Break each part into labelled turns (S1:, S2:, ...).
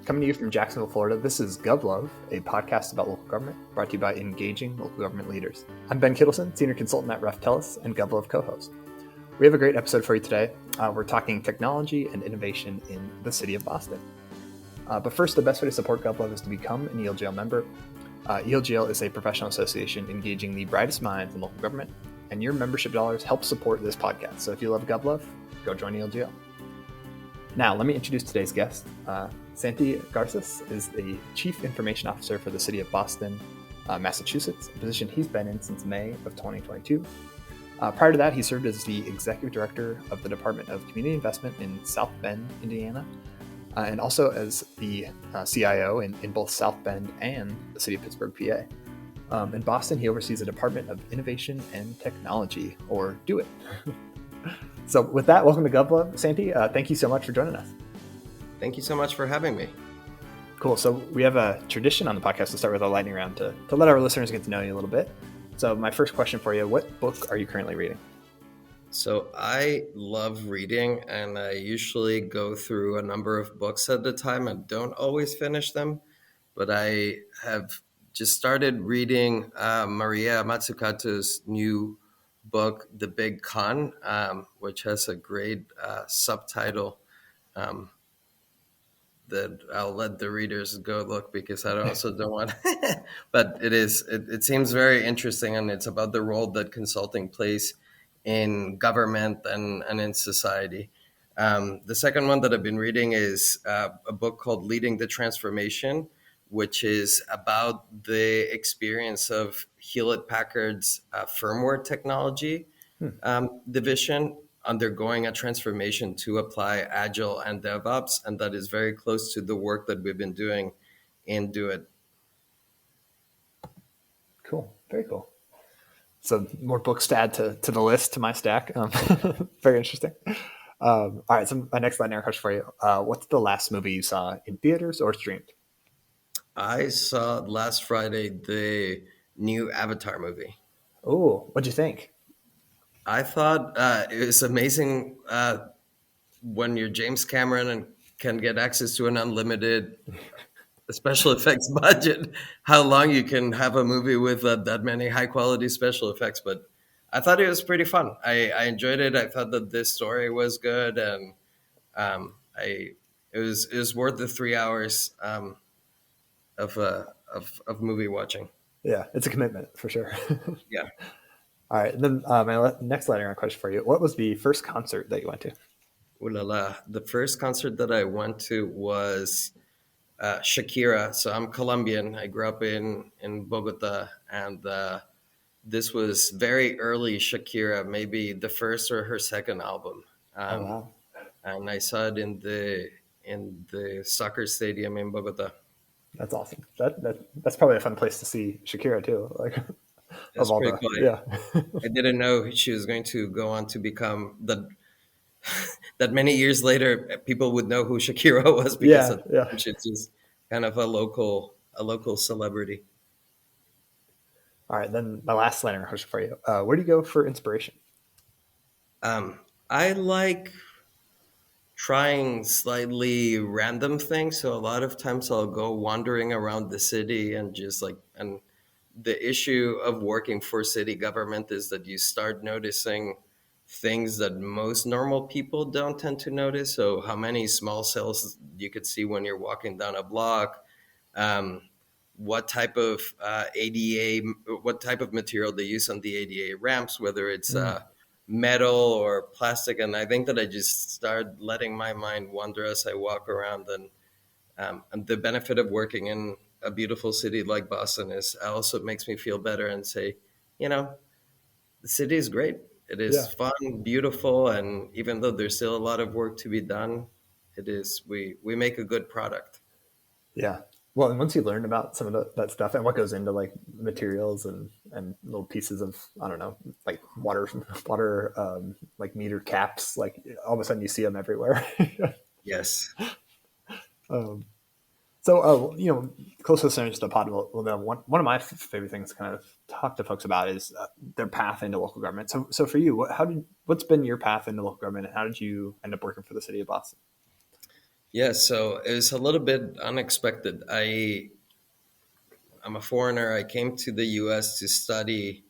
S1: Coming to you from Jacksonville, Florida, this is GovLove, a podcast about local government brought to you by engaging local government leaders. I'm Ben Kittelson, Senior Consultant at Ref Telus and GovLove co-host. We have a great episode for you today. We're talking technology and innovation in the city of Boston. But first, the best way to support GovLove is to become an ELGL member. ELGL is a professional association engaging the brightest minds in local government, and your membership dollars help support this podcast. So if you love GovLove, go join ELGL. Now, let me introduce today's guest. Santi Garces is the Chief Information Officer for the City of Boston, Massachusetts, a position he's been in since May of 2022. Prior to that, he served as the Executive Director of the Department of Community Investment in South Bend, Indiana, and also as the CIO in both South Bend and the City of Pittsburgh, PA. In Boston, he oversees the Department of Innovation and Technology, or DO IT. So with that, welcome to GovLove. Santi, thank you so much for joining us.
S2: Thank you so much for having me.
S1: Cool. So we have a tradition on the podcast to start with a lightning round to let our listeners get to know you a little bit. So my first question for you, what book are you currently reading?
S2: So I love reading, and I usually go through a number of books at a time. I don't always finish them, but I have just started reading Maria Mazzucato's new book, The Big Con, which has a great subtitle that I'll let the readers go look because I also don't want, but it seems very interesting, and it's about the role that consulting plays in government and in society. The second one that I've been reading is a book called Leading the Transformation, which is about the experience of Hewlett-Packard's firmware technology division undergoing a transformation to apply Agile and DevOps, and that is very close to the work that we've been doing in Do It.
S1: Cool. Very cool. So more books to add to the list, to my stack. Very interesting. All right, so my next lightning question for you. What's the last movie you saw in theaters or streamed?
S2: I saw last Friday the new Avatar movie.
S1: Oh, what'd you think?
S2: I thought it was amazing when you're James Cameron and can get access to an unlimited special effects budget, how long you can have a movie with that many high quality special effects. But I thought it was pretty fun. I enjoyed it. I thought that this story was good, and it was worth the 3 hours of movie watching.
S1: Yeah, it's a commitment for sure.
S2: Yeah.
S1: All right, then my next lightning round question for you. What was the first concert that you went to?
S2: Ooh la la. The first concert that I went to was Shakira. So I'm Colombian. I grew up in Bogota, and this was very early Shakira, maybe the first or her second album.
S1: Oh, wow.
S2: And I saw it in the soccer stadium in Bogota.
S1: That's awesome. That's probably a fun place to see Shakira too. Like,
S2: That's pretty cool.
S1: Yeah.
S2: I didn't know she was going to go on to become that many years later, people would know who Shakira was because she's just kind of a local celebrity.
S1: All right, then my last lightning round question for you. Where do you go for inspiration?
S2: I like trying slightly random things. So a lot of times I'll go wandering around the city and and the issue of working for city government is that you start noticing things that most normal people don't tend to notice. So how many small cells you could see when you're walking down a block, what type of what type of material they use on the ADA ramps, whether it's metal or plastic. And I think that I just start letting my mind wander as I walk around. And the benefit of working in a beautiful city like Boston is also makes me feel better and say, the city is great. It is fun, beautiful, and even though there's still a lot of work to be done, we make a good product.
S1: Yeah. Well, and once you learn about some of that stuff and what goes into like materials and little pieces of, I don't know, like water like meter caps, like all of a sudden you see them everywhere.
S2: Yes.
S1: So, close listeners to the pod will know one of my favorite things to kind of talk to folks about is their path into local government. So for you, what's been your path into local government, and how did you end up working for the city of Boston?
S2: Yeah, so it was a little bit unexpected. I'm a foreigner. I came to the U.S. to study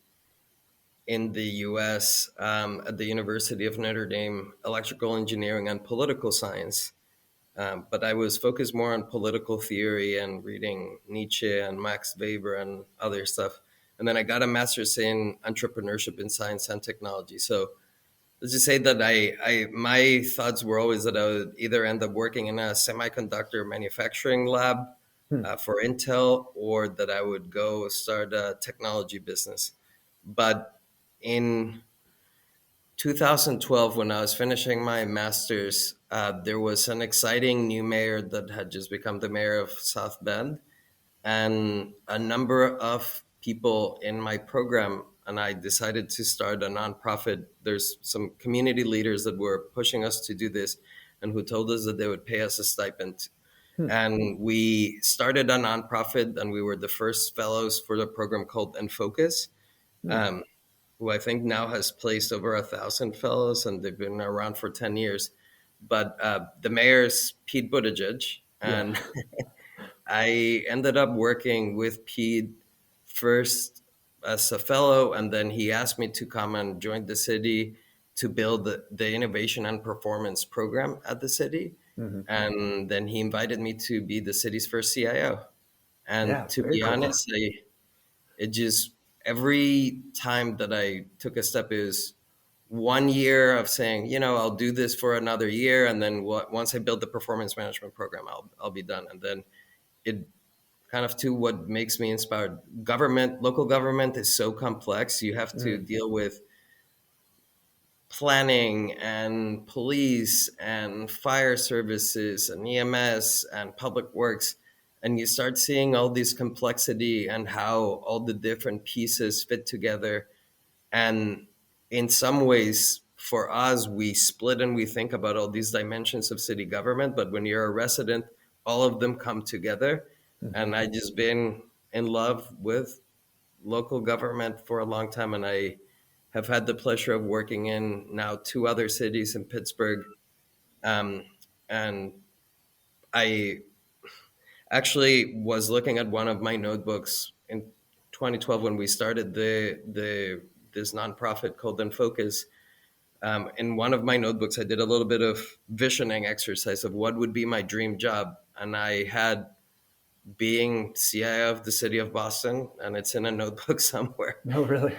S2: in the U.S. At the University of Notre Dame, electrical engineering and political science. But I was focused more on political theory and reading Nietzsche and Max Weber and other stuff. And then I got a master's in entrepreneurship in science and technology. So let's just say that my thoughts were always that I would either end up working in a semiconductor manufacturing lab
S1: Hmm.
S2: for Intel, or that I would go start a technology business. But in 2012, when I was finishing my master's, there was an exciting new mayor that had just become the mayor of South Bend, and a number of people in my program and I decided to start a nonprofit. There's some community leaders that were pushing us to do this and who told us that they would pay us a stipend.
S1: Hmm.
S2: And we started a nonprofit, and we were the first fellows for the program called Enfocus,
S1: Hmm.
S2: um, who I think now has placed over 1,000 fellows, and they've been around for 10 years. But the mayor's Pete Buttigieg,
S1: Yeah.
S2: and I ended up working with Pete first as a fellow, and then he asked me to come and join the city to build the innovation and performance program at the city.
S1: Hmm.
S2: And then he invited me to be the city's first CIO. And
S1: Yeah.
S2: to
S1: Very
S2: be
S1: cool.
S2: honest, it just every time that I took a step is 1 year of saying, I'll do this for another year, and then once I build the performance management program, I'll be done. And then it kind of to what makes me inspired. Local government is so complex. You have to
S1: Hmm.
S2: deal with planning and police and fire services and EMS and public works. And you start seeing all this complexity and how all the different pieces fit together. And in some ways, for us, we split and we think about all these dimensions of city government. But when you're a resident, all of them come together.
S1: Hmm.
S2: And I just been in love with local government for a long time. And I have had the pleasure of working in now two other cities in Pittsburgh. Um, and I actually was looking at one of my notebooks in 2012 when we started the this nonprofit called Focus. In one of my notebooks, I did a little bit of visioning exercise of what would be my dream job, and I had being CIO of the city of Boston, and it's in a notebook somewhere.
S1: No, really.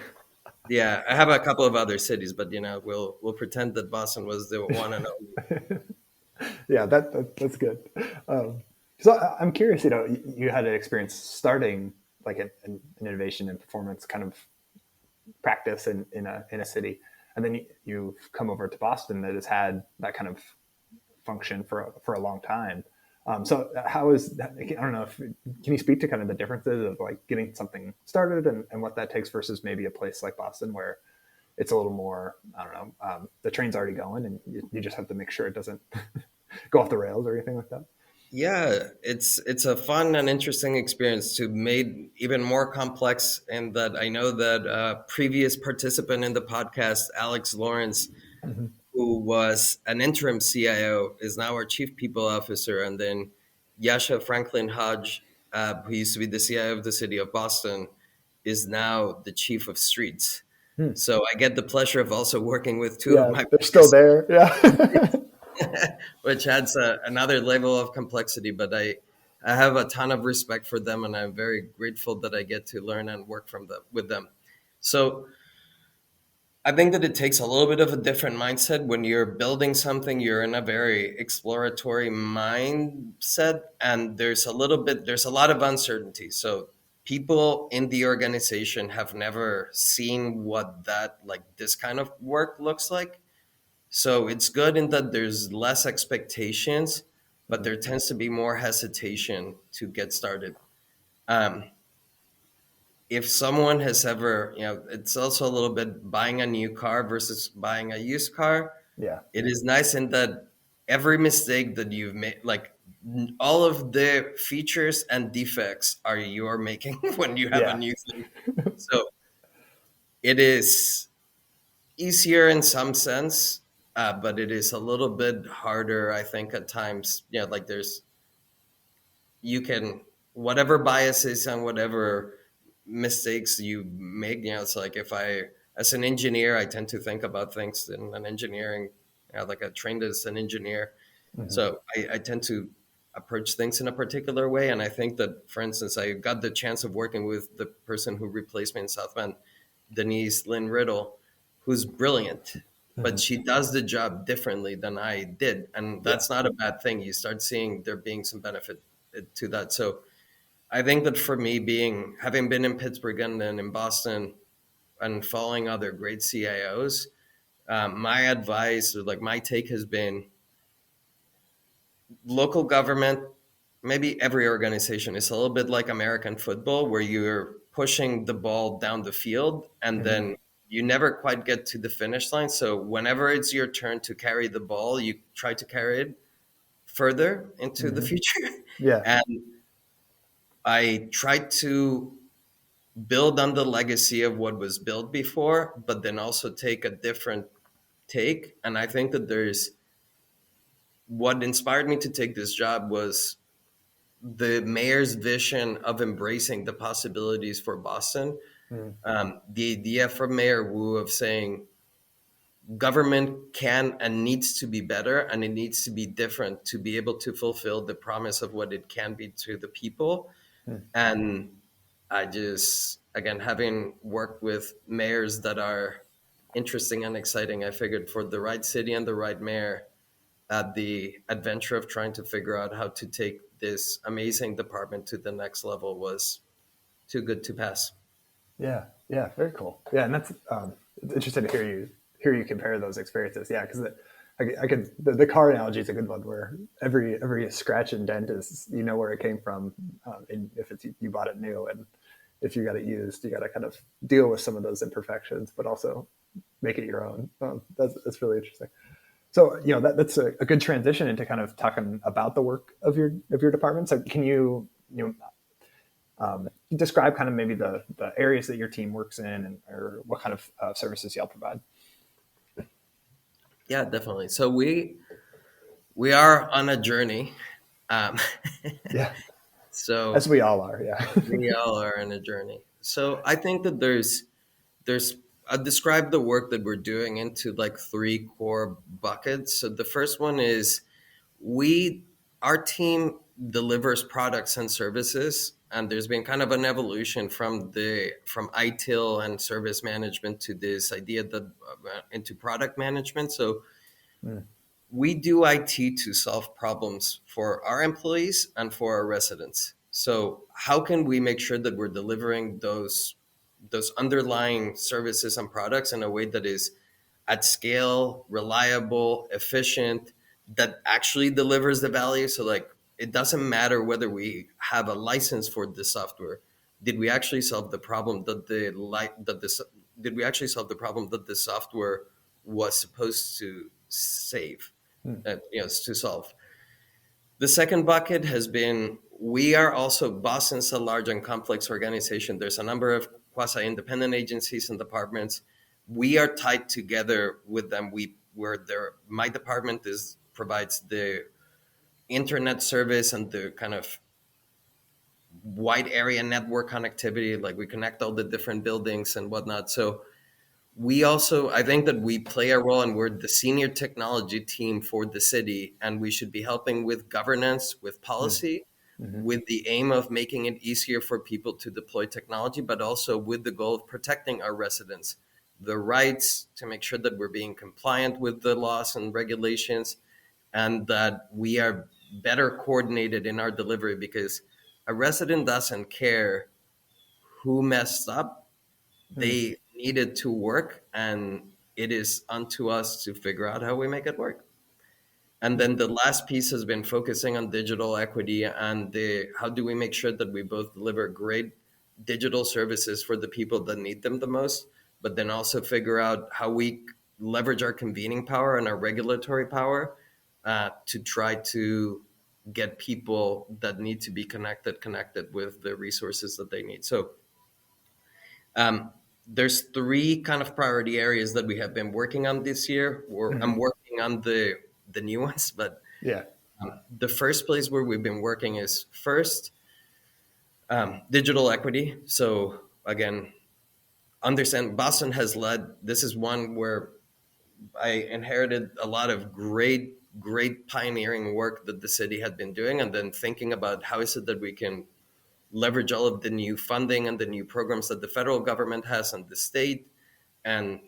S2: Yeah, I have a couple of other cities, but we'll pretend that Boston was the one and only.
S1: Yeah, that's good. Um, so I'm curious. You had an experience starting like an innovation and performance kind of practice in a city, and then you've come over to Boston that has had that kind of function for a long time. So how is that, I don't know if can you speak to kind of the differences of like getting something started and what that takes versus maybe a place like Boston where it's a little more, I don't know, the train's already going and you just have to make sure it doesn't go off the rails or anything like that.
S2: Yeah, it's a fun and interesting experience to made even more complex. In that I know that previous participant in the podcast, Alex Lawrence,
S1: Mm-hmm.
S2: who was an interim CIO, is now our chief people officer, and then Yasha Franklin Hodge, who used to be the CIO of the city of Boston, is now the chief of streets.
S1: Hmm.
S2: So I get the pleasure of also working with two of
S1: Yeah,
S2: my
S1: they're still
S2: peers,
S1: there. Yeah.
S2: which adds another level of complexity. But I have a ton of respect for them, and I'm very grateful that I get to learn and work from them with them. So I think that it takes a little bit of a different mindset when you're building something. You're in a very exploratory mindset, and there's a lot of uncertainty. So people in the organization have never seen what that like this kind of work looks like. So it's good in that there's less expectations, but
S1: Mhm.
S2: there tends to be more hesitation to get started. Um, if someone has ever, it's also a little bit buying a new car versus buying a used car.
S1: Yeah.
S2: It is nice in that every mistake that you've made, like all of the features and defects are you're making when you have a
S1: Yeah.
S2: new thing. So it is easier in some sense. but it is a little bit harder, I think, at times. Like you can, whatever biases and whatever mistakes you make, it's like if as an engineer, I tend to think about things in an engineering, like I trained as an engineer.
S1: Hmm.
S2: So I tend to approach things in a particular way. And I think that, for instance, I got the chance of working with the person who replaced me in South Bend, Denise Lynn Riddle, who's brilliant, but
S1: Hmm.
S2: she does the job differently than I did. And
S1: Yeah.
S2: that's not a bad thing. You start seeing there being some benefit to that. So I think that for me, having been in Pittsburgh and then in Boston and following other great CIOs, my advice, or like my take, has been local government, maybe every organization is a little bit like American football, where you're pushing the ball down the field and
S1: Hmm.
S2: then you never quite get to the finish line. So whenever it's your turn to carry the ball, you try to carry it further into the
S1: Hmm.
S2: future.
S1: Yeah.
S2: And I try to build on the legacy of what was built before, but then also take a different take. And I think that there's what inspired me to take this job was the mayor's vision of embracing the possibilities for Boston.
S1: Hmm.
S2: The idea from Mayor Wu of saying government can and needs to be better and it needs to be different to be able to fulfill the promise of what it can be to the people.
S1: Hmm.
S2: And I just, again, having worked with mayors that are interesting and exciting, I figured for the right city and the right mayor, the adventure of trying to figure out how to take this amazing department to the next level was too good to pass.
S1: Yeah. Yeah. Very cool. Yeah, and that's it's interesting to hear you compare those experiences. Yeah, because I could the car analogy is a good one where every scratch and dent is where it came from, and if it's you bought it new, and if you got it used, you got to kind of deal with some of those imperfections, but also make it your own. That's really interesting. So that's a good transition into kind of talking about the work of your department. So can you describe kind of maybe the areas that your team works in, and or what kind of services y'all provide?
S2: Yeah, definitely. So we are on a journey. Um,
S1: Yeah, as
S2: so
S1: we all are. Yeah.
S2: we all are on a journey. So I think that there's I describe the work that we're doing into like three core buckets. So the first one is we our team delivers products and services, and there's been kind of an evolution from ITIL and service management to this idea that into product management. So
S1: Mm.
S2: we do IT to solve problems for our employees and for our residents. So how can we make sure that we're delivering those underlying services and products in a way that is at scale, reliable, efficient, that actually delivers the value? So like it doesn't matter whether we have a license for the software. Did we actually solve the problem that the light that this did we actually solve the problem that the software was supposed to save,
S1: Mm.
S2: to solve? The second bucket has been we are also Boston's a large and complex organization. There's a number of quasi independent agencies and departments. We are tied together with them. My department is provides the internet service and the kind of wide area network connectivity. Like we connect all the different buildings and whatnot. So we also, I think that we play a role and we're the senior technology team for the city, and we should be helping with governance, with
S1: Mm.
S2: policy,
S1: Hmm.
S2: with the aim of making it easier for people to deploy technology, but also with the goal of protecting our residents, the rights to make sure that we're being compliant with the laws and regulations, and that we are better coordinated in our delivery, because a resident doesn't care who messed up.
S1: Mm.
S2: They needed to work, and it is unto us to figure out how we make it work. And
S1: Mm.
S2: then the last piece has been focusing on digital equity and how do we make sure that we both deliver great digital services for the people that need them the most, but then also figure out how we leverage our convening power and our regulatory power to try to get people that need to be connected with the resources that they need. So um, there's three kind of priority areas that we have been working on this year. I'm
S1: Hmm.
S2: working working on the new ones. But
S1: Yeah.
S2: the first place where we've been working is first digital equity. So again, understand Boston has led. This is one where I inherited a lot of great pioneering work that the city had been doing, and then thinking about how is it that we can leverage all of the new funding and the new programs that the federal government has and the state, and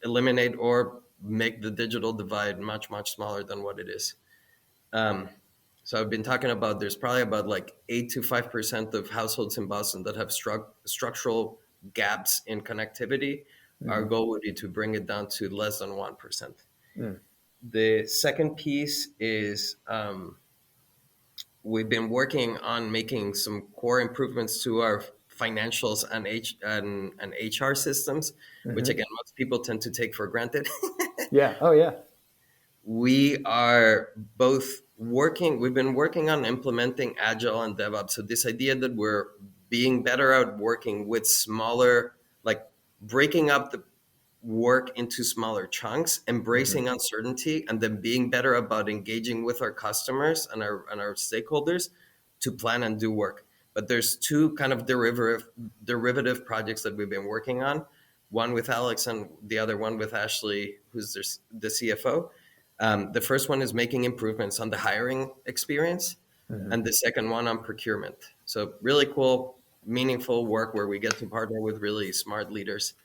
S2: eliminate or make the digital divide much smaller than what it is. Um, so I've been talking about there's probably about like 8 to 5% of households in Boston that have structural gaps in connectivity. Our
S1: Mm-hmm.
S2: goal would be to bring it down to less than 1%.
S1: Mm.
S2: The second piece is we've been working on making some core improvements to our financials and HR systems, which
S1: Mm-hmm.
S2: again most people tend to take for granted.
S1: Yeah. Oh, yeah.
S2: We are both working, we've been working on implementing Agile and DevOps. So, this idea that we're being better at working with smaller, like breaking up the work into smaller chunks,
S1: Mm-hmm.
S2: embracing uncertainty, and then being better about engaging with our customers and our stakeholders to plan and do work. But there's two kind of derivative projects that we've been working on. One with Alex and the other one with Ashley, who's the CFO. The first one is making improvements on the hiring experience,
S1: Mm-hmm.
S2: and the second one on procurement. So really cool, meaningful work where we get to partner with really smart leaders.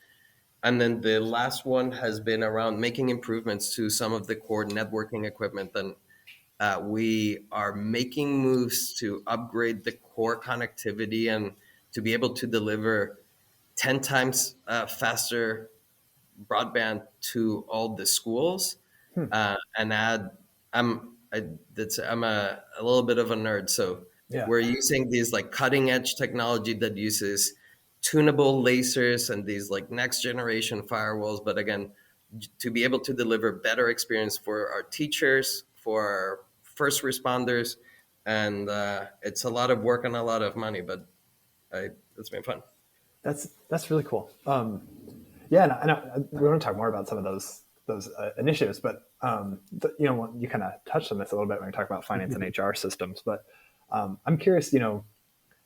S2: And then the last one has been around making improvements to some of the core networking equipment. And we are making moves to upgrade the core connectivity and to be able to deliver 10 times faster broadband to all the schools
S1: Hmm.
S2: and add. I'm a little bit of a nerd, so
S1: Yeah.
S2: we're using these like cutting edge technology that uses tunable lasers and these like next generation firewalls. But again, to be able to deliver better experience for our teachers, for our first responders, and it's a lot of work and a lot of money, but it's been fun.
S1: That's really cool. Yeah, and we want to talk more about some of those initiatives, but you kind of touched on this a little bit when we talk about finance and HR systems. But I'm curious, in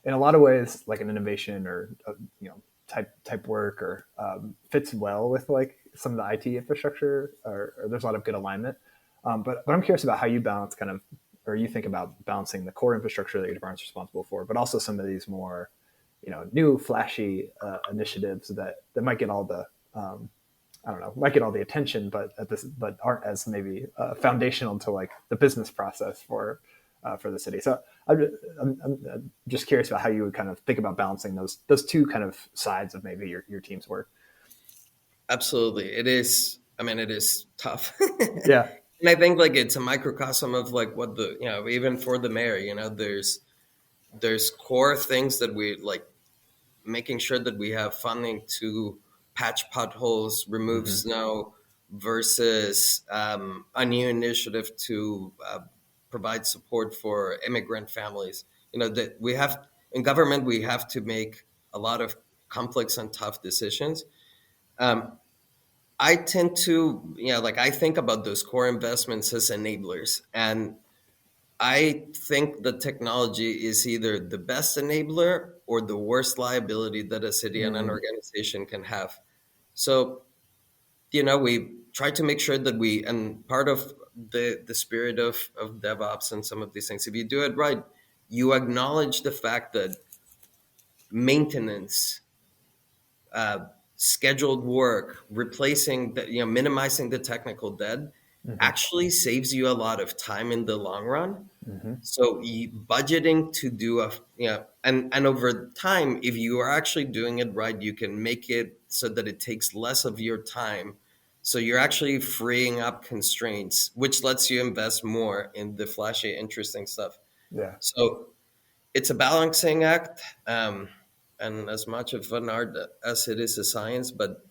S1: a lot of ways, like an innovation or type work or fits well with like some of the IT infrastructure, or there's a lot of good alignment. But I'm curious about how you balance kind of, or you think about balancing the core infrastructure that your department's responsible for, but also some of these more new flashy initiatives that might get all the I don't know, might get all the attention, but aren't as maybe foundational to like the business process for the city. So I'm just curious about how you would kind of think about balancing those two kind of sides of maybe your team's work.
S2: Absolutely. It is. I mean, it is tough.
S1: Yeah.
S2: And I think like it's a microcosm of like what even for the mayor, there's core things that we like making sure that we have funding to patch potholes, remove
S1: Mm-hmm.
S2: snow versus a new initiative to provide support for immigrant families. That we have in government, we have to make a lot of complex and tough decisions. Um, I tend to, like I think about those core investments as enablers. And I think the technology is either the best enabler or the worst liability that a city and an
S1: Mm.
S2: organization can have. So, we try to make sure that and part of the spirit of DevOps and some of these things, if you do it right, you acknowledge the fact that maintenance, uh, scheduled work, replacing minimizing the technical debt
S1: Mm-hmm.
S2: actually saves you a lot of time in the long run.
S1: Mm-hmm.
S2: So budgeting to do and over time, if you are actually doing it right, you can make it so that it takes less of your time. So you're actually freeing up constraints, which lets you invest more in the flashy, interesting stuff.
S1: Yeah.
S2: So it's a balancing act, and as much of an art as it is a science. But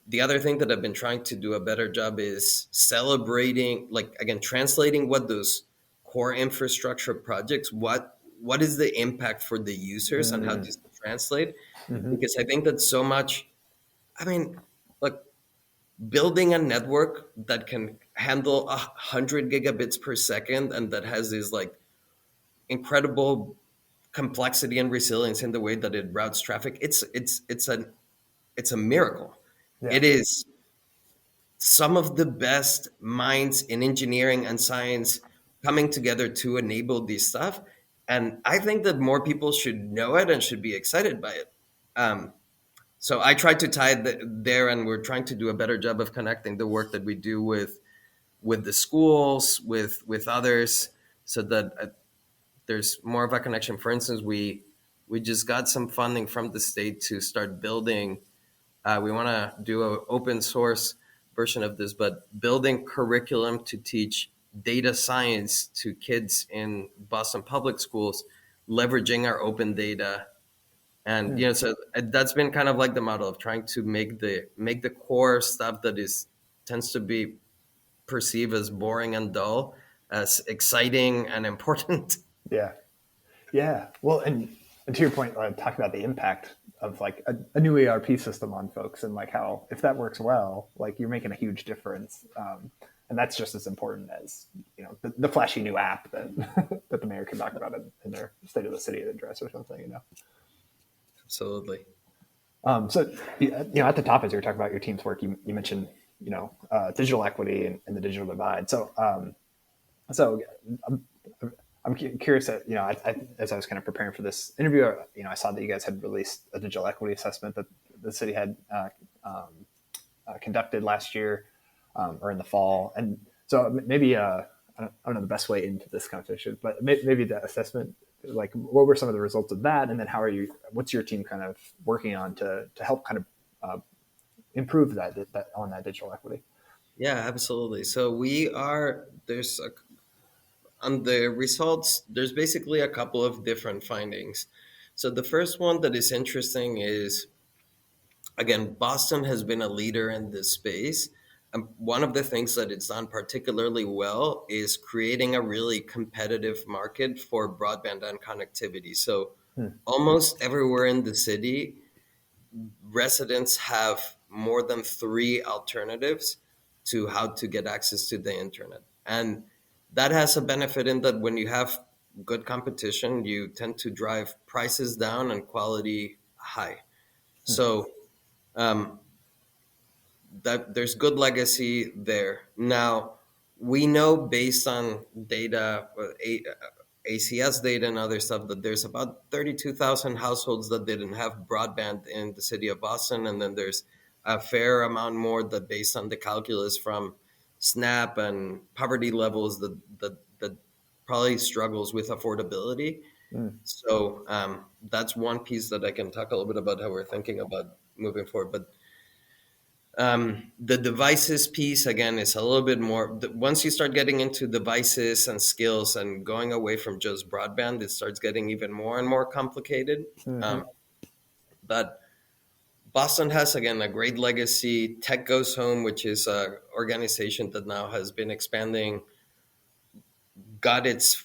S2: the other thing that I've been trying to do a better job is celebrating, like again, translating what those core infrastructure projects, what is the impact for the users and how
S1: Mm-hmm.
S2: does it translate?
S1: Mm-hmm.
S2: Because I think that so much, I mean, like building a network that can handle 100 gigabits per second, and that has this like incredible complexity and resilience in the way that it routes traffic. It's a miracle.
S1: Yeah.
S2: It is some of the best minds in engineering and science coming together to enable this stuff. And I think that more people should know it and should be excited by it. Um, so I try to tie it there, and we're trying to do a better job of connecting the work that we do with the schools, with others, so that there's more of a connection. For instance, we just got some funding from the state to start building. We want to do an open source version of this, but building curriculum to teach data science to kids in Boston public schools, leveraging our open data. And
S1: Hmm.
S2: so that's been kind of like the model of trying to make the core stuff that is tends to be perceived as boring and dull as exciting and important.
S1: Yeah. Yeah. Well, and to your point, talking about the impact of like a new ERP system on folks, and like how if that works well, like you're making a huge difference. And that's just as important as the flashy new app that that the mayor can talk about in their State of the City address or something.
S2: Absolutely.
S1: So at the top, as you were talking about your team's work, you mentioned digital equity and the digital divide. So I'm, I'm curious that as I was kind of preparing for this interview, I saw that you guys had released a digital equity assessment that the city had conducted last year or in the fall, and so maybe I don't know the best way into this conversation, but maybe the assessment, like what were some of the results of that, and then what's your team kind of working on to help kind of improve that on that digital equity?
S2: Yeah, absolutely. So on the results, there's basically a couple of different findings. So the first one that is interesting is, again, Boston has been a leader in this space. One of the things that it's done particularly well is creating a really competitive market for broadband and connectivity. So
S1: Hmm.
S2: almost everywhere in the city, residents have more than three alternatives to how to get access to the internet. And that has a benefit in that when you have good competition, you tend to drive prices down and quality high. So um, that there's good legacy there. Now, we know based on data, ACS data and other stuff, that there's about 32,000 households that didn't have broadband in the city of Boston. And then there's a fair amount more that, based on the calculus from SNAP and poverty levels, that probably struggles with affordability.
S1: Hmm.
S2: So that's one piece that I can talk a little bit about how we're thinking about moving forward. But the devices piece, again, is a little bit more. Once you start getting into devices and skills and going away from just broadband, it starts getting even more and more complicated.
S1: Mm-hmm.
S2: Um, but Boston has, again, a great legacy. Tech Goes Home, which is an organization that now has been expanding, got its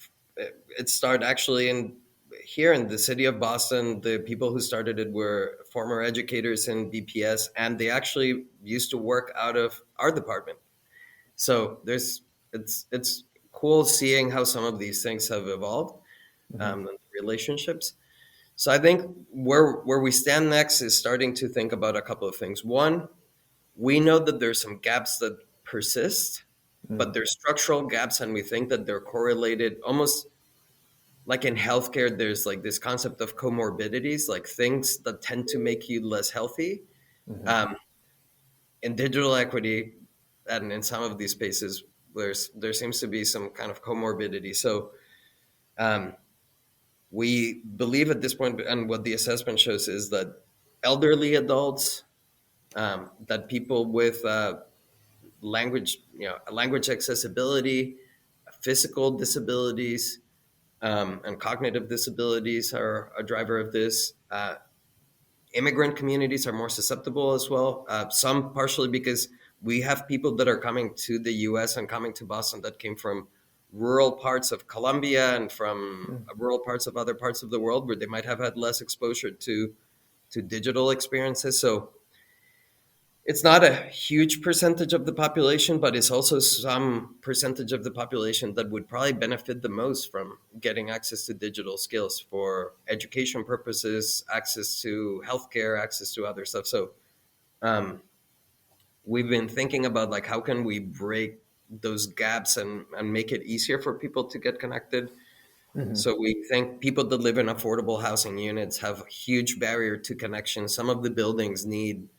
S2: start actually in here in the city of Boston. The people who started it were former educators in BPS, and they actually used to work out of our department. So it's cool seeing how some of these things have evolved,
S1: Mm-hmm.
S2: and relationships. So I think where we stand next is starting to think about a couple of things. One, we know that there's some gaps that persist,
S1: Mm-hmm.
S2: but they're structural gaps, and we think that they're correlated almost like in healthcare. There's like this concept of comorbidities, like things that tend to make you less healthy.
S1: Mm-hmm.
S2: Um, in digital equity and in some of these spaces, there seems to be some kind of comorbidity. So um, we believe at this point, and what the assessment shows is that elderly adults, that people with language accessibility, physical disabilities, and cognitive disabilities are a driver of this. Immigrant communities are more susceptible as well. Some partially because we have people that are coming to the U.S. and coming to Boston that came from rural parts of Colombia and from rural parts of other parts of the world where they might have had less exposure to digital experiences. So It's not a huge percentage of the population, but it's also some percentage of the population that would probably benefit the most from getting access to digital skills for education purposes, access to healthcare, access to other stuff. So um, we've been thinking about like how can we break those gaps and make it easier for people to get connected.
S1: Hmm.
S2: So we think people that live in affordable housing units have a huge barrier to connection. Some of the buildings need,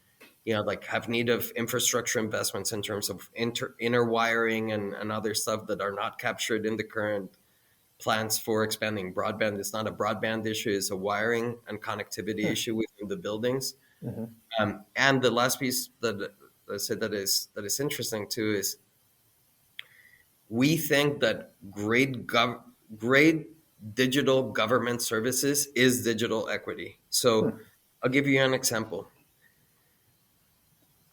S2: like have need of infrastructure investments in terms of inner wiring and other stuff that are not captured in the current plans for expanding broadband. It's not a broadband issue; it's a wiring and connectivity issue within the buildings.
S1: Hmm.
S2: And the last piece that I said that is interesting too is we think that great digital government services is digital equity. So I'll give you an example.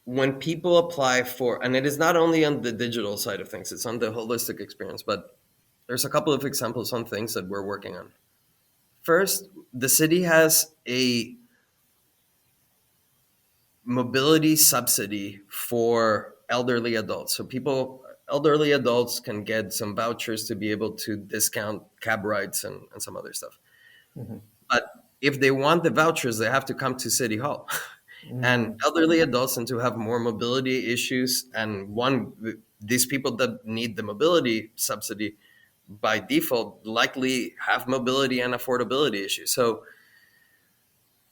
S2: When people apply for, and it is not only on the digital side of things, it's on the holistic experience, but there's a couple of examples on things that we're working on. First, the city has a mobility subsidy for elderly adults. So elderly adults can get some vouchers to be able to discount cab rides and some other stuff.
S1: Hmm.
S2: But if they want the vouchers, they have to come to City Hall. And
S1: Hmm.
S2: elderly adults tend to have more mobility issues. And these people that need the mobility subsidy by default likely have mobility and affordability issues. So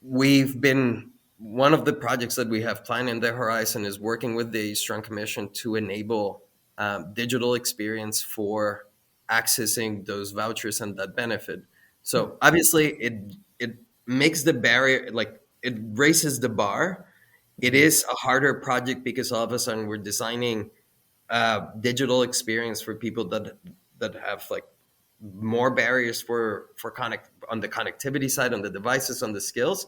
S2: we've been one of the projects that we have planned in the horizon is working with the Strong Commission to enable digital experience for accessing those vouchers and that benefit. So obviously, it makes the barrier, like it raises the bar. It
S1: Hmm.
S2: is a harder project because all of a sudden we're designing digital experience for people that have like more barriers for connect on the connectivity side, on the devices, on the skills.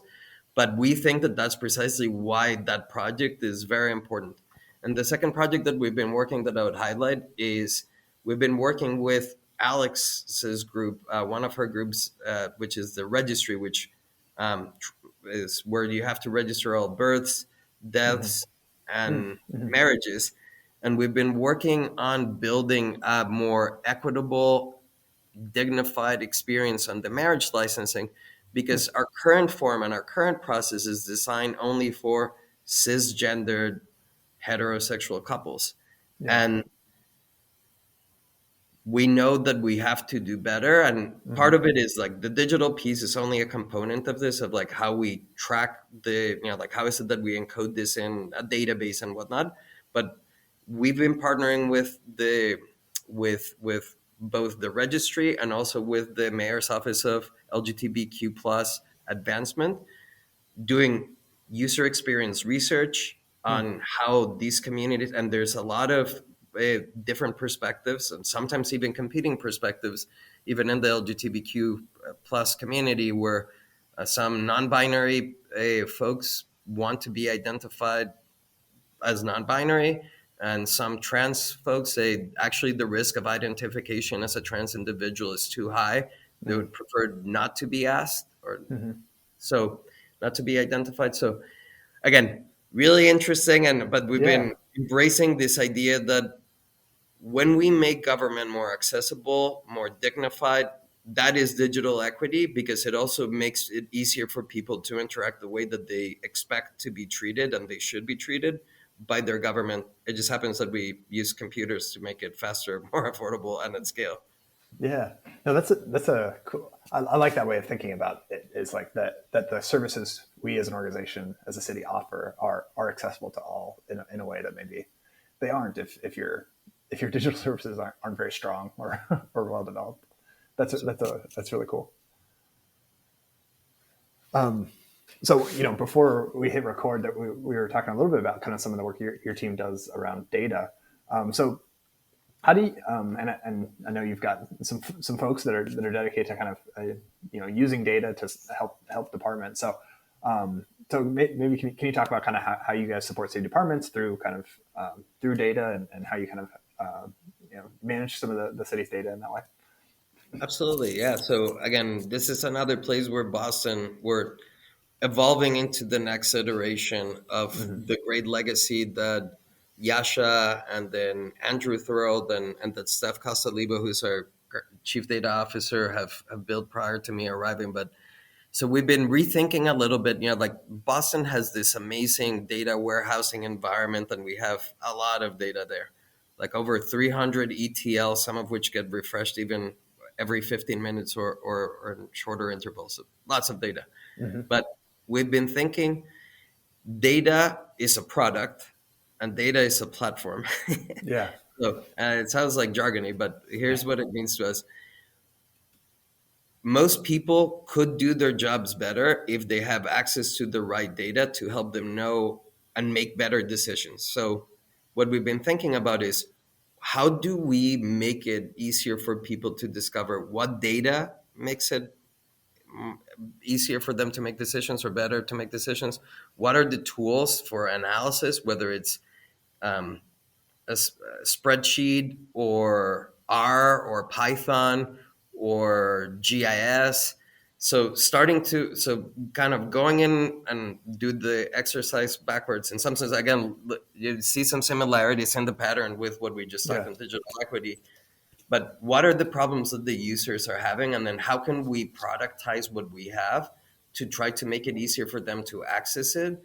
S2: But we think that that's precisely why that project is very important. And the second project that we've been working that I would highlight is we've been working with Alex's group, one of her groups, which is the registry, which is where you have to register all births,
S1: Hmm.
S2: deaths, and
S1: Hmm.
S2: marriages. And we've been working on building a more equitable, dignified experience on the marriage licensing because our current form and our current process is designed only for cisgendered heterosexual couples.
S1: Yeah.
S2: And we know that we have to do better. And
S1: Hmm.
S2: part of it is like the digital piece is only a component of this, of like how we track like how is it that we encode this in a database and whatnot. But we've been partnering with both the registry and also with the mayor's office of LGBTQ plus advancement, doing user experience research on how these communities, and there's a lot of different perspectives and sometimes even competing perspectives even in the LGBTQ plus community, where some non-binary folks want to be identified as non-binary, and some trans folks say actually the risk of identification as a trans individual is too high. They
S1: Hmm.
S2: would prefer not to be asked, or
S1: Hmm.
S2: so not to be identified. So again, really interesting. And but we've
S1: Yeah.
S2: been embracing this idea that when we make government more accessible, more dignified, that is digital equity, because it also makes it easier for people to interact the way that they expect to be treated and they should be treated by their government. It just happens that we use computers to make it faster, more affordable, and at scale.
S1: Yeah. No, that's a cool. I like that way of thinking about it. Is like that the services we as an organization, as a city, offer are accessible to all in a way that maybe they aren't if your digital services aren't very strong or or well developed. That's really cool. So before we hit record, that we were talking a little bit about kind of some of the work your team does around data. So how do you, and I know you've got some folks that are dedicated to kind of using data to help departments. So maybe can you talk about kind of how you guys support city departments through kind of through data, and how you kind of manage some of the city's data in that way?
S2: Absolutely, yeah. So again, this is another place where Boston, where evolving into the next iteration of
S1: Hmm.
S2: the great legacy that Yasha and then Andrew Thorold and that Steph Costaliba, who's our chief data officer, have built prior to me arriving. But so we've been rethinking a little bit, like Boston has this amazing data warehousing environment, and we have a lot of data there, like over 300 ETL, some of which get refreshed even every 15 minutes or in shorter intervals. So lots of data.
S1: Hmm.
S2: But we've been thinking data is a product and data is a platform.
S1: Yeah.
S2: So it sounds like jargony, but here's what it means to us. Most people could do their jobs better if they have access to the right data to help them know and make better decisions. So, what we've been thinking about is how do we make it easier for people to discover what data makes it easier for them to make decisions or better to make decisions? What are the tools for analysis, whether it's um, a spreadsheet or R or Python or GIS. So kind of going in and do the exercise backwards. In some sense, again, you see some similarities in the pattern with what we just talked
S1: Yeah.
S2: on digital equity. But what are the problems that the users are having, and then how can we productize what we have to try to make it easier for them to access it,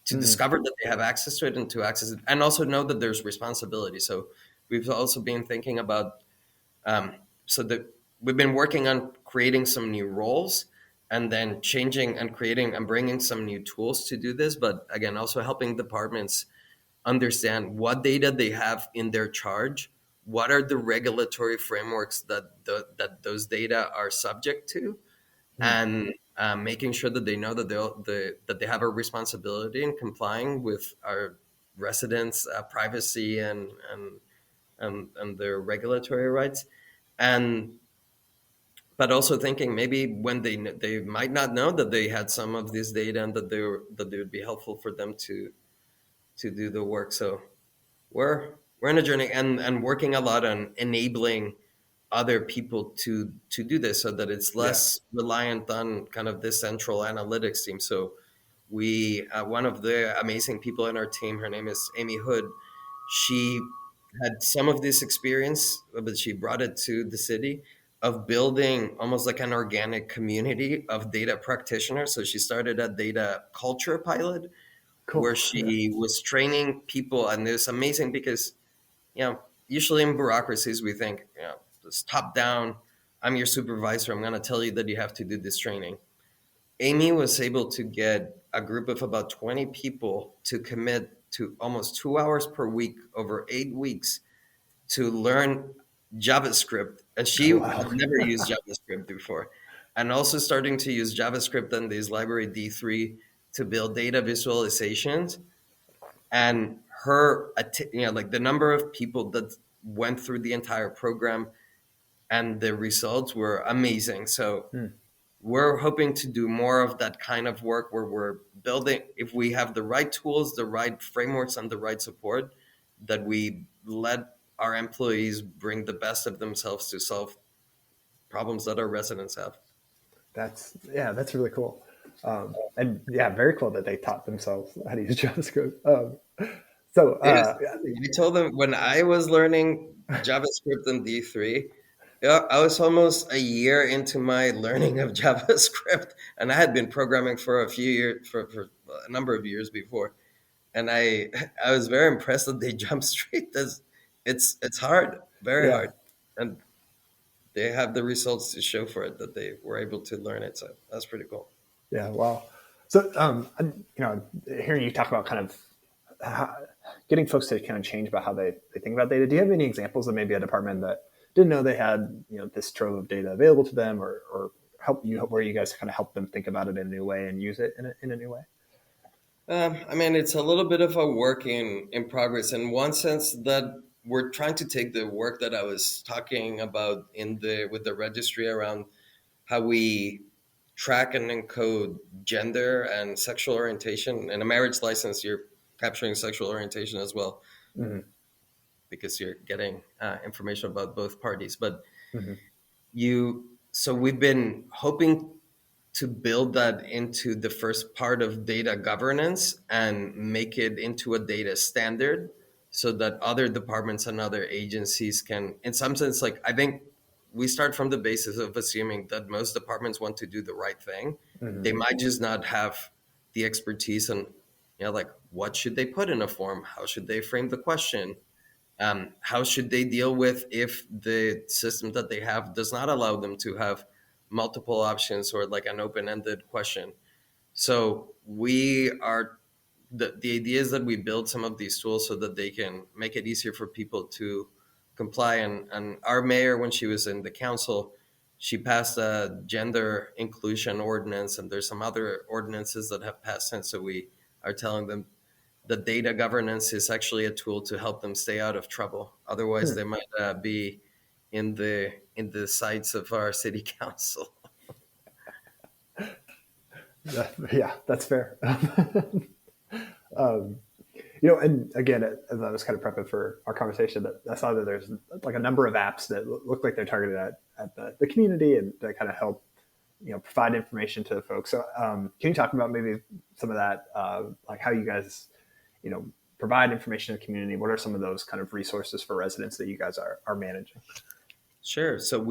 S2: to
S1: Mm.
S2: discover that they have access to it and to access it, and also know that there's responsibility. So we've also been thinking about so that we've been working on creating some new roles and then changing and creating and bringing some new tools to do this, but again also helping departments understand what data they have in their charge, what are the regulatory frameworks that those data are subject to,
S1: Mm.
S2: and making sure that they know that that they have a responsibility in complying with our residents' privacy and their regulatory rights, and but also thinking maybe when they might not know that they had some of this data and that they would be helpful for them to do the work. So we're in a journey and working a lot on enabling other people to do this so that it's
S1: Yeah.
S2: less reliant on kind of this central analytics team. So we one of the amazing people in our team, her name is Amy Hood. She had some of this experience, but she brought it to the city of building almost like an organic community of data practitioners. So she started a data culture pilot where
S1: Cool. Yeah.
S2: she was training people, and it was amazing because usually in bureaucracies we think it's top down. I'm your supervisor. I'm going to tell you that you have to do this training. Amy was able to get a group of about 20 people to commit to almost 2 hours per week over 8 weeks to learn JavaScript. And she
S1: Oh,
S2: had
S1: wow.
S2: never used JavaScript before. And also starting to use JavaScript and this library D3 to build data visualizations. And like the number of people that went through the entire program and the results were amazing. So
S1: Mm.
S2: we're hoping to do more of that kind of work where we're building, if we have the right tools, the right frameworks, and the right support, that we let our employees bring the best of themselves to solve problems that our residents have.
S1: That's really cool. And yeah, very cool that they taught themselves how to use JavaScript. So
S2: It is. I told them when I was learning JavaScript in D3, yeah, I was almost a year into my learning of JavaScript, and I had been programming for a few years, for a number of years before. And I was very impressed that they jumped straight. It's hard, very
S1: yeah,
S2: hard, and they have the results to show for it that they were able to learn it. So that's pretty cool.
S1: yeah, wow. So hearing you talk about kind of how, getting folks to kind of change about how they think about data. Do you have any examples of maybe a department that didn't know they had this trove of data available to them, or help you where you guys kind of help them think about it in a new way and use it in a new way?
S2: I mean, it's a little bit of a work in progress in one sense that we're trying to take the work that I was talking about in the with the registry around how we track and encode gender and sexual orientation. In a marriage license, you're capturing sexual orientation as well
S1: Hmm.
S2: because you're getting information about both parties. But
S1: Hmm.
S2: so we've been hoping. to build that into the first part of data governance and make it into a data standard so that other departments and other agencies can, in some sense, like I think we start from the basis of assuming that most departments want to do the right thing.
S1: Hmm.
S2: They might just not have the expertise and, like what should they put in a form? How should they frame the question? How should they deal with if the system that they have does not allow them to have multiple options or like an open-ended question? So we are the idea is that we build some of these tools so that they can make it easier for people to comply. And our mayor, when she was in the council, she passed a gender inclusion ordinance, and there's some other ordinances that have passed since. So we are telling them the data governance is actually a tool to help them stay out of trouble. Otherwise, they might be in the sights of our city council.
S1: Yeah, that's fair. um, and again, as I was kind of prepping for our conversation, that I saw that there's like a number of apps that look like they're targeted at the community and that kind of help, provide information to the folks. So, can you talk about maybe some of that, like how you guys, provide information to the community? What are some of those kind of resources for residents that you guys are managing?
S2: Sure. So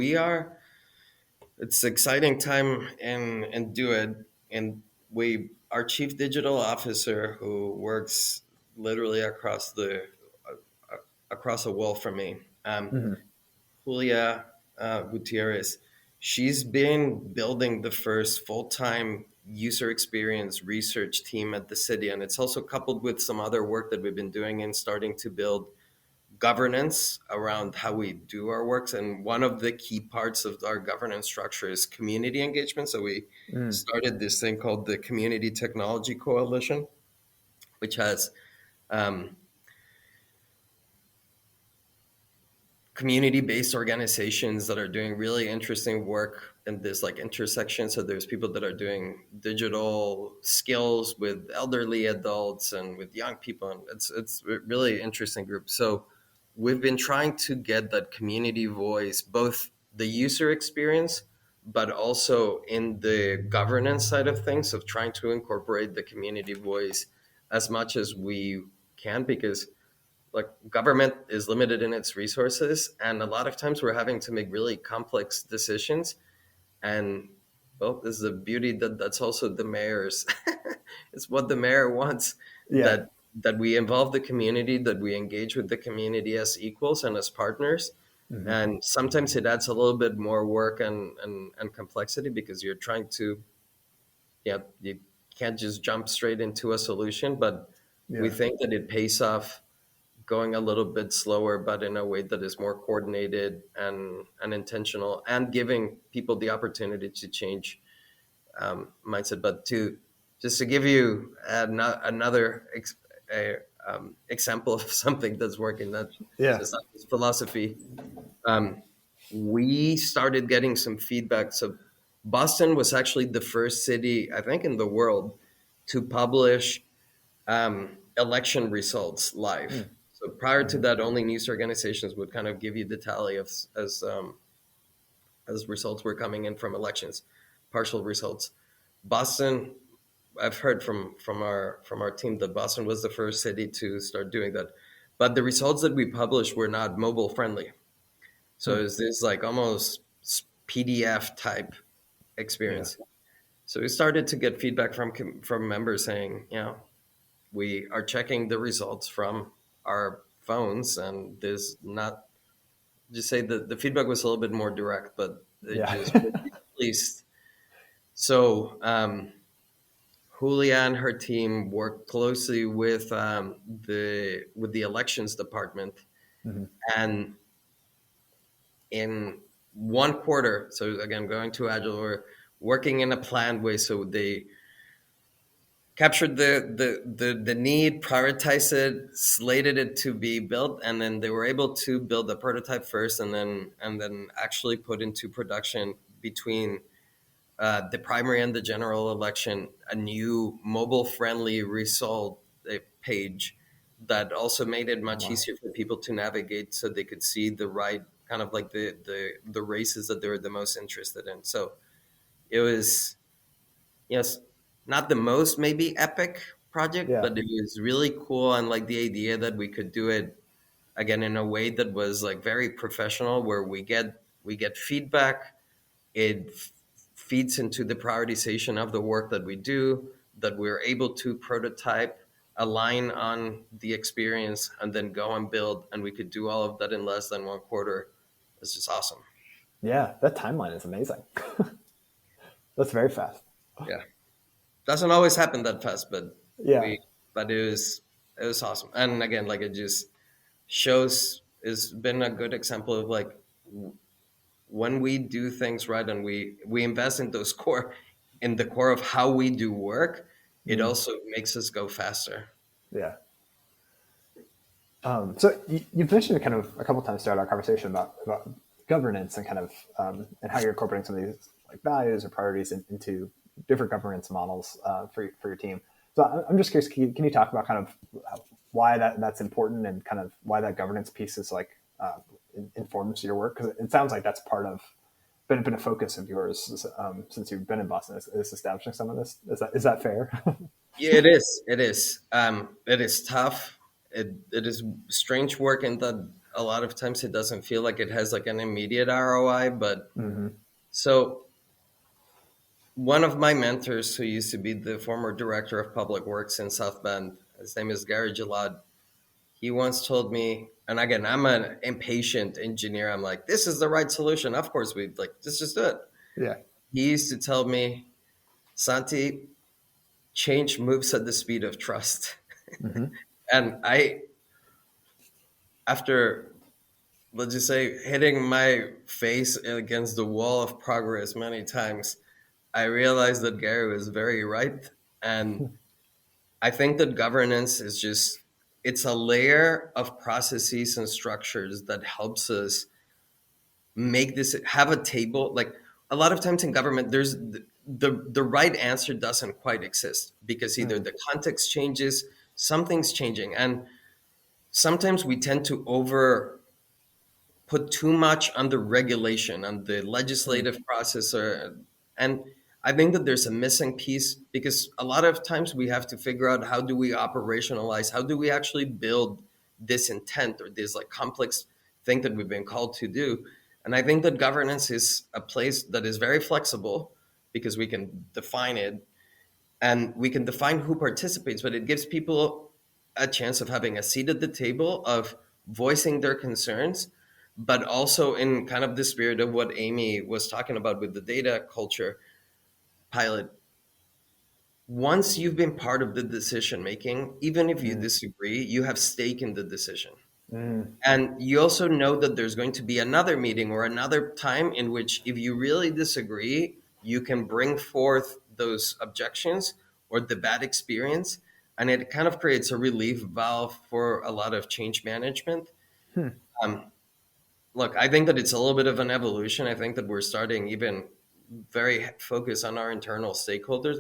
S2: it's an exciting time and do it. And our chief digital officer, who works literally across a wall from me,
S1: Mm-hmm.
S2: Julia Gutierrez, she's been building the first full-time user experience research team at the city. And it's also coupled with some other work that we've been doing in starting to build governance around how we do our works. And one of the key parts of our governance structure is community engagement. So we
S1: Mm.
S2: started this thing called the Community Technology Coalition, which has um, community-based organizations that are doing really interesting work in this like intersection. So there's people that are doing digital skills with elderly adults and with young people, and it's a really interesting group. So we've been trying to get that community voice, both the user experience, but also in the governance side of things, of trying to incorporate the community voice as much as we can, because like government is limited in its resources, and a lot of times we're having to make really complex decisions. And well, this is the beauty that's also the mayor's it's what the mayor wants,
S1: Yeah.
S2: that we involve the community, that we engage with the community as equals and as partners.
S1: Mm-hmm.
S2: And sometimes it adds a little bit more work and complexity, because you're trying to, yeah, you can't just jump straight into a solution. But we
S1: Yeah.
S2: think that it pays off going a little bit slower, but in a way that is more coordinated and intentional, and giving people the opportunity to change mindset. But just to give you another example of something that's working, that
S1: Yeah.
S2: just this philosophy, um, we started getting some feedback. So Boston was actually the first city, I think, in the world to publish election results live. So prior to
S1: Mm-hmm.
S2: that, only news organizations would kind of give you the tally of as results were coming in from elections, partial results. Boston, I've heard from our team that Boston was the first city to start doing that, but the results that we published were not mobile friendly. So
S1: Hmm.
S2: it's this like almost PDF type
S1: Yeah.
S2: experience. So we started to get feedback from members saying, we are checking the results from our phones, and there's not, just say that the feedback was a little bit more direct, but it
S1: Yeah.
S2: just would be pleased. So Julia and her team worked closely with the elections department,
S1: Mm-hmm.
S2: and in one quarter, so again going to agile, we're working in a planned way. So they captured the need, prioritized it, slated it to be built, and then they were able to build a prototype first, and then actually put into production between the primary and the general election a new mobile friendly result page that also made it much
S1: Wow.
S2: easier for people to navigate, so they could see the right kind of like the races that they were the most interested in. So it was yes, not the most maybe epic project,
S1: Yeah.
S2: but it was really cool. And like the idea that we could do it again in a way that was like very professional, where we get feedback. It feeds into the prioritization of the work that we do, that we're able to prototype, align on the experience, and then go and build. And we could do all of that in less than 1 quarter. It's just awesome.
S1: Yeah. That timeline is amazing. That's very fast.
S2: Yeah. Doesn't always happen that fast, but
S1: Yeah.
S2: we but it was awesome. And again, like it just shows, it's been a good example of like when we do things right and we invest in those core in the core of how we do work, it
S1: Mm,
S2: also makes us go faster.
S1: yeah. So you've mentioned it kind of a couple times throughout our conversation about governance and kind of and how you're incorporating some of these like values or priorities into different governance models for your team. So I'm just curious, can you talk about kind of why that's important and kind of why that governance piece is like informs your work? Because it sounds like that's part of been a focus of yours since you've been in Boston is establishing some of this. Is that fair?
S2: Yeah, it is tough. It is strange work in that a lot of times it doesn't feel like it has like an immediate ROI. But
S1: Hmm.
S2: so one of my mentors, who used to be the former director of public works in South Bend, his name is Gary Gillard. He once told me, and again, I'm an impatient engineer. I'm like, this is the right solution. Of course, we like, let's just do it.
S1: Yeah.
S2: He used to tell me, Santi, change moves at the speed of trust.
S1: Hmm.
S2: And after, let's just say, hitting my face against the wall of progress many times, I realized that Gary was very right. And I think that governance is just, it's a layer of processes and structures that helps us make this, have a table. Like a lot of times in government, there's the right answer doesn't quite exist, because either
S1: Mm,
S2: the context changes, something's changing. And sometimes we tend to over put too much on the regulation, on the
S1: mm,
S2: legislative process, and I think that there's a missing piece, because a lot of times we have to figure out, how do we operationalize, how do we actually build this intent or this like complex thing that we've been called to do. And I think that governance is a place that is very flexible, because we can define it and we can define who participates, but it gives people a chance of having a seat at the table, of voicing their concerns, but also in kind of the spirit of what Amy was talking about with the data culture pilot. Once you've been part of the decision making, even if you
S1: mm,
S2: disagree, you have stake in the decision.
S1: mm,
S2: And you also know that there's going to be another meeting or another time in which, if you really disagree, you can bring forth those objections or the bad experience. And it kind of creates a relief valve for a lot of change management.
S1: hmm,
S2: Um, Look, I think that it's a little bit of an evolution. I think that we're starting even very focused on our internal stakeholders,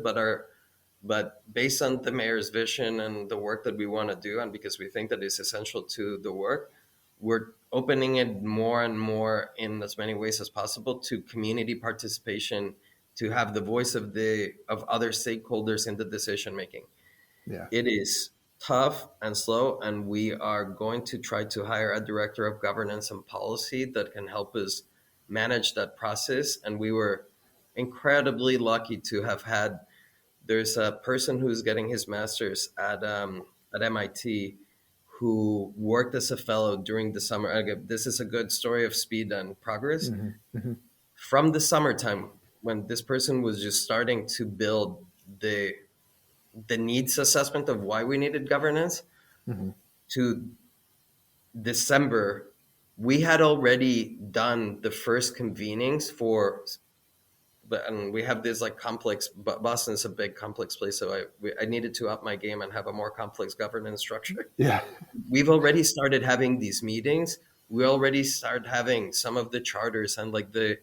S2: but based on the mayor's vision and the work that we want to do, and because we think that it's essential to the work, we're opening it more and more in as many ways as possible to community participation, to have the voice of other stakeholders in the decision making.
S1: yeah.
S2: It is tough and slow, and we are going to try to hire a director of governance and policy that can help us manage that process. And we were incredibly lucky to have had, there's a person who's getting his master's at MIT, who worked as a fellow during the summer. Again, this is a good story of speed and progress.
S1: Hmm. Hmm.
S2: From the summertime, when this person was just starting to build the needs assessment of why we needed governance,
S1: Hmm.
S2: to December, we had already done the first convenings for, but and we have this like complex, but Boston's a big complex place, so I needed to up my game and have a more complex governance structure.
S1: Yeah.
S2: We've already started having these meetings. We already start having some of the charters and like the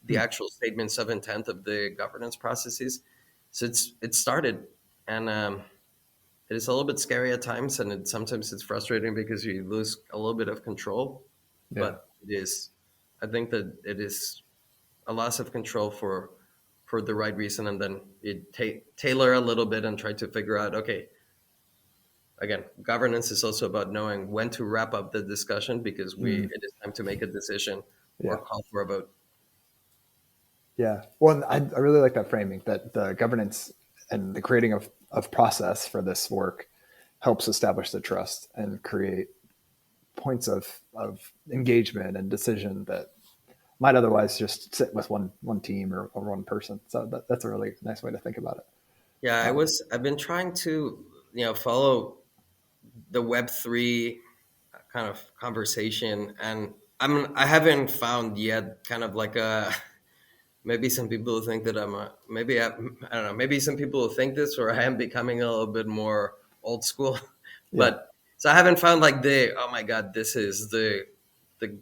S1: Hmm.
S2: actual statements of intent of the governance processes. So it started, and it is a little bit scary at times, and sometimes it's frustrating because you lose a little bit of control.
S1: Yeah.
S2: But it is, I think that it is a loss of control for for the right reason, and then you tailor a little bit and try to figure out, okay, again, governance is also about knowing when to wrap up the discussion because
S1: Mm,
S2: it is time to make a decision or
S1: yeah.
S2: call for a vote.
S1: Yeah. Well, I really like that framing that the governance and the creating of process for this work helps establish the trust and create points of engagement and decision that might otherwise just sit with one team or one person. So that's a really nice way to think about it.
S2: Yeah,
S1: Um,
S2: I've been trying to, follow the Web3 kind of conversation, and I haven't found yet kind of like a, maybe some people think that I don't know, maybe some people think this, or I am becoming a little bit more old school,
S1: yeah.
S2: but so I haven't found like oh my God, this is the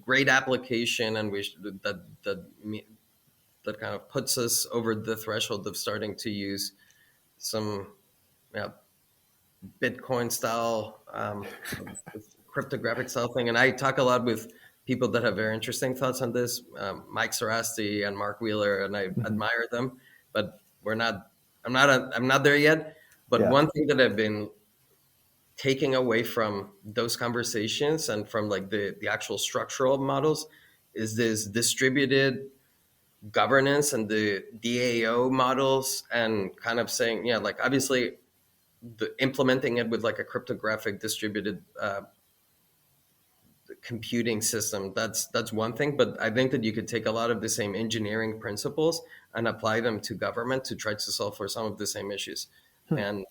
S2: great application, and that kind of puts us over the threshold of starting to use some, yeah, Bitcoin style, cryptographic style thing. And I talk a lot with people that have very interesting thoughts on this, Mike Sarasti and Mark Wheeler, and I
S1: Hmm.
S2: admire them. But we're not. I'm not there yet. But
S1: Yeah.
S2: one thing that I've been taking away from those conversations and from like the actual structural models is this distributed governance and the DAO models, and kind of saying, yeah, like obviously implementing it with like a cryptographic distributed computing system, that's one thing, but I think that you could take a lot of the same engineering principles and apply them to government to try to solve for some of the same issues.
S1: Hmm.
S2: And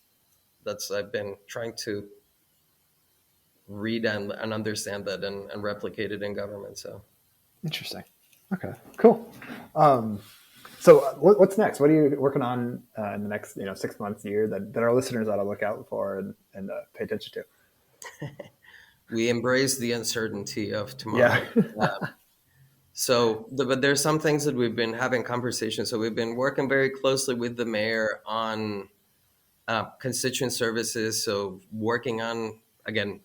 S2: that's I've been trying to read and understand that and replicate it in government. So
S1: Interesting. Okay. Cool. Um, so what's next? What are you working on in the next 6 months, year that our listeners ought to look out for and pay attention to?
S2: we embrace the uncertainty of
S1: Yeah.
S2: tomorrow. But there's some things that we've been having conversations. So we've been working very closely with the mayor on constituent services. So working on, again,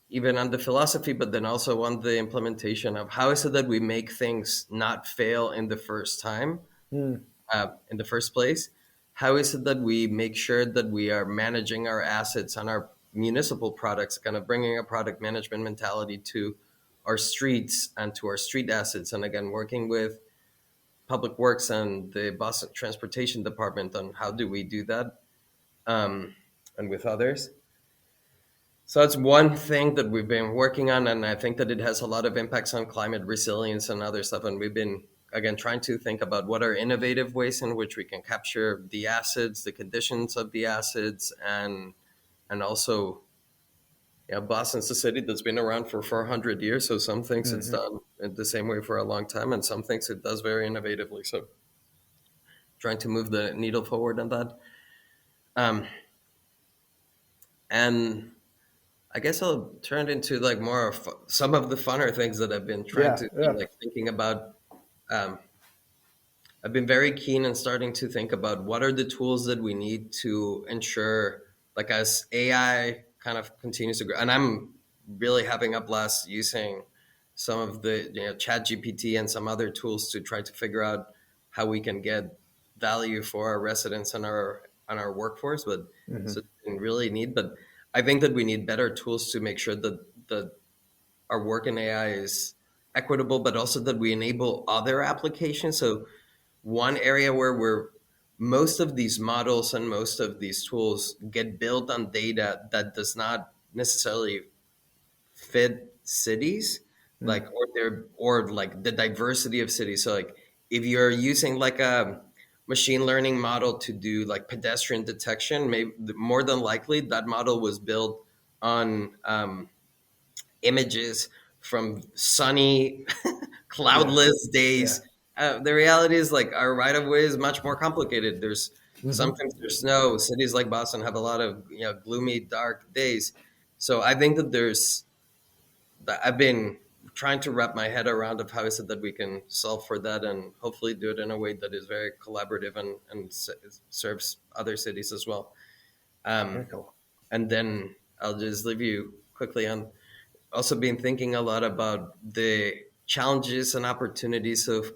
S2: even on the philosophy, but then also on the implementation of how is it that we make things not fail in the first time,
S1: Mm,
S2: in the first place? How is it that we make sure that we are managing our assets and our municipal products, kind of bringing a product management mentality to our streets and to our street assets? And again, working with Public Works and the Boston Transportation Department on how do we do that, and with others. So that's one thing that we've been working on, and I think that it has a lot of impacts on climate resilience and other stuff. And we've been again trying to think about what are innovative ways in which we can capture the acids, the conditions of the acids, and also, yeah, Boston's a city that's been around for 400 years. So some things it's
S1: hmm.
S2: done in the same way for a long time, and some things it does very innovatively. So trying to move the needle forward on that. Um, and I guess I'll turn it into like more of some of the funner things that I've been trying
S1: Yeah.
S2: to be
S1: Yeah.
S2: like thinking about. Um, I've been very keen and starting to think about what are the tools that we need to ensure, like as AI kind of continues to grow, and I'm really having a blast using some of the Chat GPT and some other tools to try to figure out how we can get value for our residents and our workforce. But
S1: Hmm.
S2: so we really need, but I think that we need better tools to make sure that our work in AI is equitable, but also that we enable other applications. So one area where most of these models and most of these tools get built on data that does not necessarily fit cities,
S1: Mm.
S2: like or like the diversity of cities. So like if you're using like a machine learning model to do like pedestrian detection, maybe more than likely that model was built on images from sunny,
S1: Yeah.
S2: cloudless
S1: Yeah.
S2: days. The reality is, like, our right of way is much more complicated. There's
S1: Hmm.
S2: sometimes there's snow. Cities like Boston have a lot of gloomy, dark days. So I think that I've been trying to wrap my head around of how is it that we can solve for that and hopefully do it in a way that is very collaborative and serves other cities as well.
S1: Very
S2: Um,
S1: cool.
S2: and then I'll just leave you quickly on also been thinking a lot about the challenges and opportunities of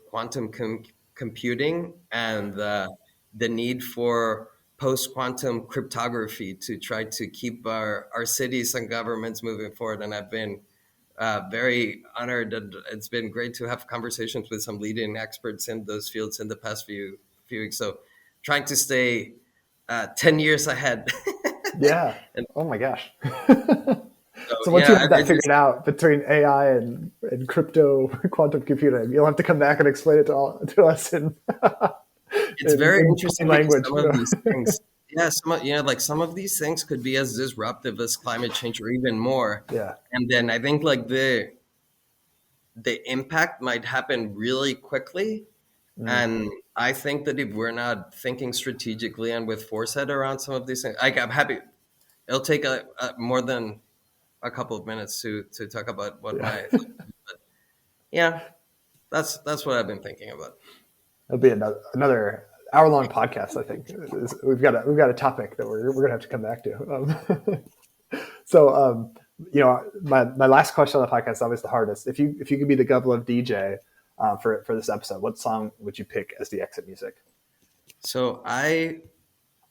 S2: computing and the need for post-quantum cryptography to try to keep our cities and governments moving forward. And I've been very honored, and it's been great to have conversations with some leading experts in those fields in the past few weeks. So trying to stay 10 years ahead.
S1: Yeah.
S2: And
S1: Oh my gosh.
S2: so,
S1: So once you
S2: yeah,
S1: have that figured out between AI and crypto quantum computing, you'll have to come back and explain it to us in
S2: it's very
S1: in
S2: interesting
S1: plain
S2: because
S1: language.
S2: some of these things, yeah, like some of these things could be as disruptive as climate change or even more.
S1: Yeah.
S2: And then I think like the impact might happen really quickly. And I think that if we're not thinking strategically and with foresight around some of these things, like I'm happy, it'll take more than a couple of minutes to talk about what
S1: Yeah.
S2: my but yeah, that's what I've been thinking about.
S1: It'll be another hour-long podcast. I think we've got a topic that we're gonna have to come back to. So my last question on the podcast is always the hardest. If you could be the Gublove DJ for this episode, what song would you pick as the exit music?
S2: So I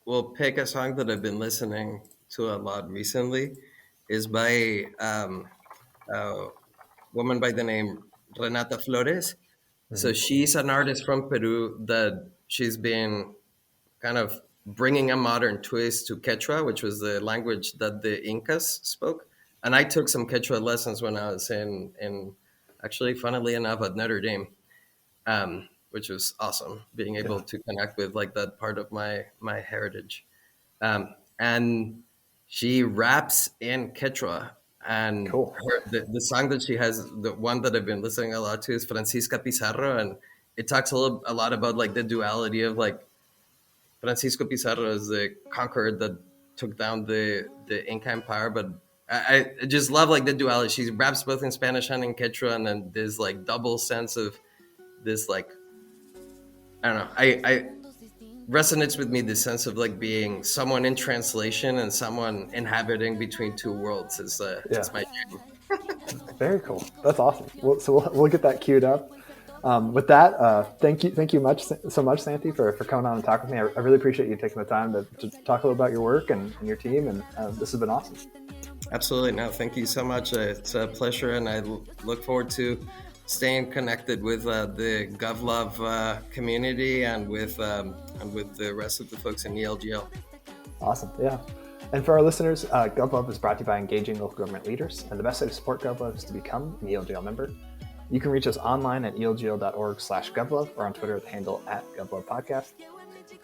S2: will pick a song that I've been listening to a lot recently. Is by a woman by the name Renata Flores. So she's an artist from Peru that she's been kind of bringing a modern twist to Quechua, which was the language that the Incas spoke. And I took some Quechua lessons when I was in actually, funnily enough, at Notre Dame, which was awesome, being able to connect with like that part of my heritage. And she raps in Quechua. And
S1: Cool.
S2: the song that she has, the one that I've been listening a lot to, is Francisca Pizarro, and it talks a lot about like the duality of like Francisco Pizarro is the conqueror that took down the Inca Empire, but I just love like the duality. She raps both in Spanish and in Quechua, and then there's like double sense of this like I don't know. I resonates with me the sense of like being someone in translation and someone inhabiting between two worlds is my jam.
S1: Very cool. That's awesome. So we'll get that queued up. With that, thank you so much, Santi, for coming on and talking with me. I really appreciate you taking the time to talk a little about your work and your team, and this has been awesome.
S2: Absolutely. No, thank you so much. It's a pleasure, and I look forward to staying connected with the GovLove community and with the rest of the folks in ELGL.
S1: Awesome. Yeah. And for our listeners, GovLove is brought to you by engaging local government leaders, and the best way to support GovLove is to become an ELGL member. You can reach us online at elgl.org/GovLove or on Twitter at the handle @GovLovePodcast.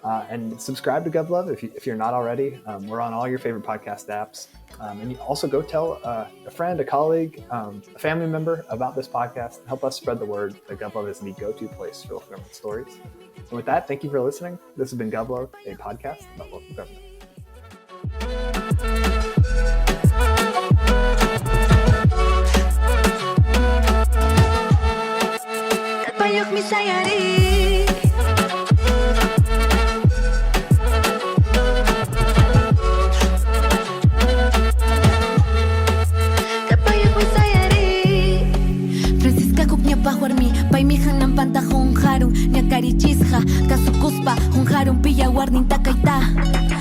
S1: And subscribe to GovLove if you're not already. We're on all your favorite podcast apps. And you also go tell a friend, a colleague, a family member about this podcast. Help us spread the word that GovLove is the go-to place for local government stories. And with that, thank you for listening. This has been GovLove, a podcast about local government.
S3: Paimihanan pantahon haru, nyakari chisha, kasukuspa, honjaron pilla guardin takaita.